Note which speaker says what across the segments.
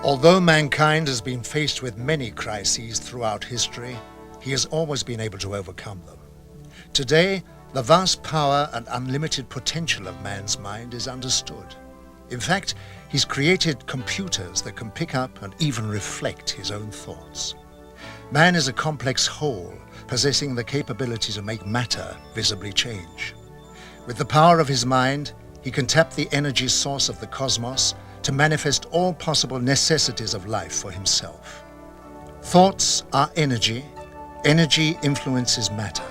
Speaker 1: Although mankind has been faced with many crises throughout history, he has always been able to overcome them. Today, the vast power and unlimited potential of man's mind is understood. In fact, he's created computers that can pick up and even reflect his own thoughts. Man is a complex whole, possessing the capability to make matter visibly change. With the power of his mind, he can tap the energy source of the cosmos to manifest all possible necessities of life for himself. Thoughts are energy. Energy influences matter.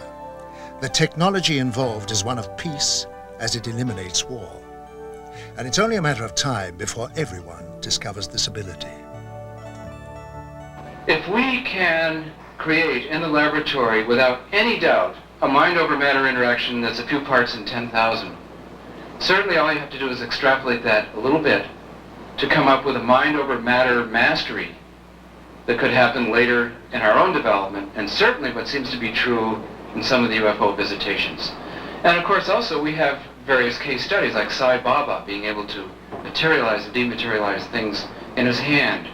Speaker 1: The technology involved is one of peace, as it eliminates war. And it's only a matter of time before everyone discovers this ability.
Speaker 2: If we can create in the laboratory, without any doubt, a mind-over-matter interaction that's a few parts in 10,000, certainly all you have to do is extrapolate that a little bit to come up with a mind-over-matter mastery that could happen later in our own development, and certainly what seems to be true in some of the UFO visitations. And of course also we have various case studies like Sai Baba being able to materialize and dematerialize things in his hand,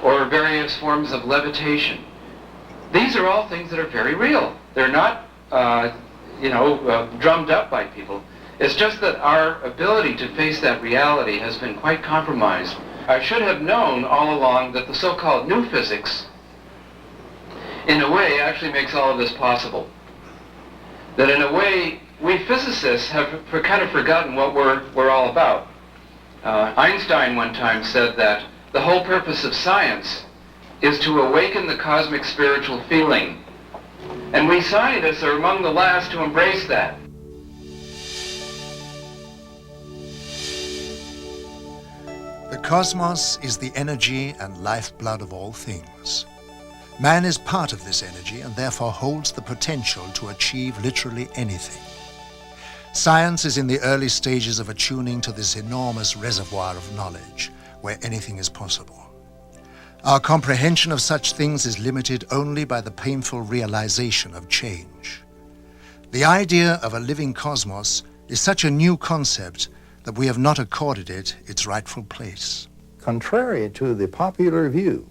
Speaker 2: or various forms of levitation. These are all things that are very real. They're not drummed up by people. It's just that our ability to face that reality has been quite compromised. I should have known all along that the so-called new physics, in a way, actually makes all of this possible. That in a way, we physicists have kind of forgotten what we're all about. Einstein one time said that the whole purpose of science is to awaken the cosmic spiritual feeling. And we scientists are among the last to embrace that.
Speaker 1: The cosmos is the energy and lifeblood of all things. Man is part of this energy and therefore holds the potential to achieve literally anything. Science is in the early stages of attuning to this enormous reservoir of knowledge where anything is possible. Our comprehension of such things is limited only by the painful realization of change. The idea of a living cosmos is such a new concept that we have not accorded it its rightful place.
Speaker 3: Contrary to the popular view,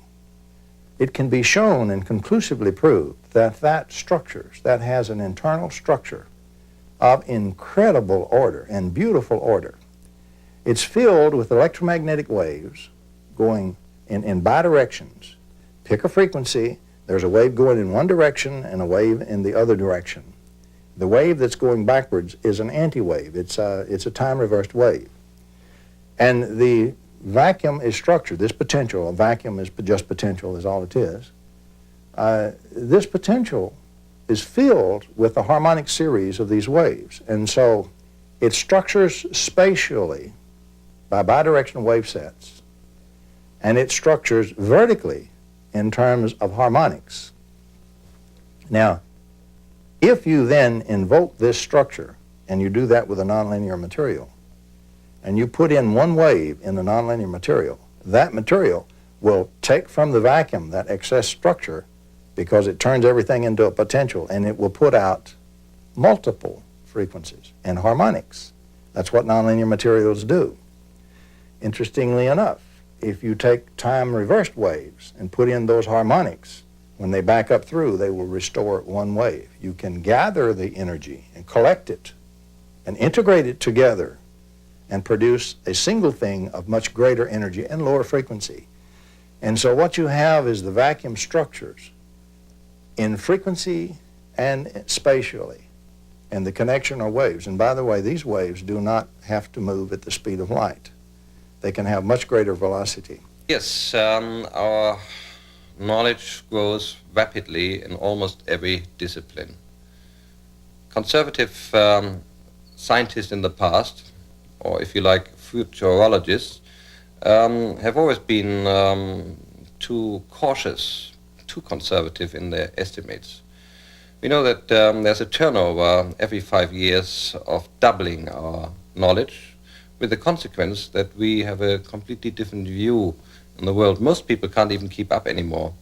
Speaker 3: it can be shown and conclusively proved that that has an internal structure of incredible order and beautiful order. It's filled with electromagnetic waves going in bidirections. Pick a frequency, there's a wave going in one direction and a wave in the other direction. The wave that's going backwards is an anti-wave. It's a time-reversed wave. And the vacuum is structured. This potential, a vacuum is just potential is all it is. This potential is filled with a harmonic series of these waves. And so it structures spatially by bidirectional wave sets. And it structures vertically in terms of harmonics. Now, if you then invoke this structure, and you do that with a nonlinear material, and you put in one wave in the nonlinear material, that material will take from the vacuum that excess structure because it turns everything into a potential, and it will put out multiple frequencies and harmonics. That's what nonlinear materials do. Interestingly enough, if you take time-reversed waves and put in those harmonics, when they back up through, they will restore one wave. You can gather the energy and collect it and integrate it together and produce a single thing of much greater energy and lower frequency. And so what you have is the vacuum structures in frequency and spatially, and the connection are waves. And by the way, these waves do not have to move at the speed of light. They can have much greater velocity.
Speaker 4: Yes, our knowledge grows rapidly in almost every discipline. Conservative scientists in the past, or if you like, futurologists, have always been too cautious, too conservative in their estimates. We know that there's a turnover every 5 years of doubling our knowledge, with the consequence that we have a completely different view in the world. Most people can't even keep up anymore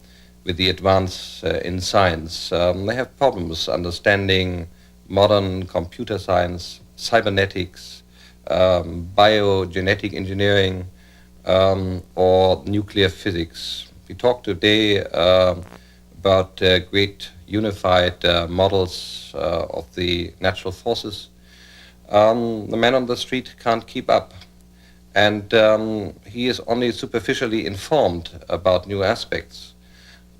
Speaker 4: with the advance in science. They have problems understanding modern computer science, cybernetics, biogenetic engineering, or nuclear physics. We talk today about great unified models of the natural forces. The man on the street can't keep up, and he is only superficially informed about new aspects.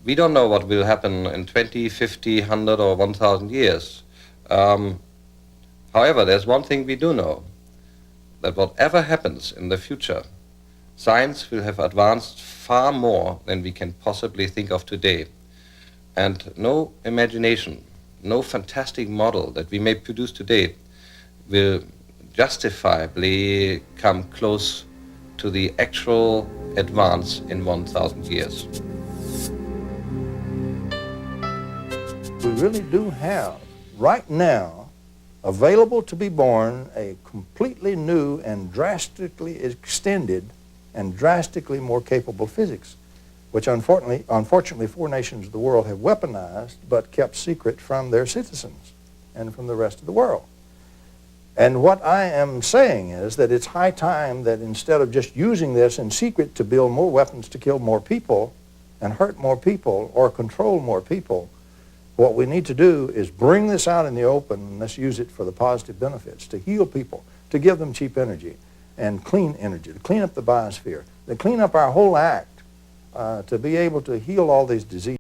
Speaker 4: We don't know what will happen in 20, 50, 100 or 1,000 years. However, there's one thing we do know, that whatever happens in the future, science will have advanced far more than we can possibly think of today. And no imagination, no fantastic model that we may produce today will justifiably come close to the actual advance in 1,000 years.
Speaker 3: We really do have, right now, available to be born a completely new and drastically extended and drastically more capable physics, which unfortunately 4 nations of the world have weaponized but kept secret from their citizens and from the rest of the world. And what I am saying is that it's high time that instead of just using this in secret to build more weapons to kill more people and hurt more people or control more people, what we need to do is bring this out in the open and let's use it for the positive benefits, to heal people, to give them cheap energy and clean energy, to clean up the biosphere, to clean up our whole act, to be able to heal all these diseases.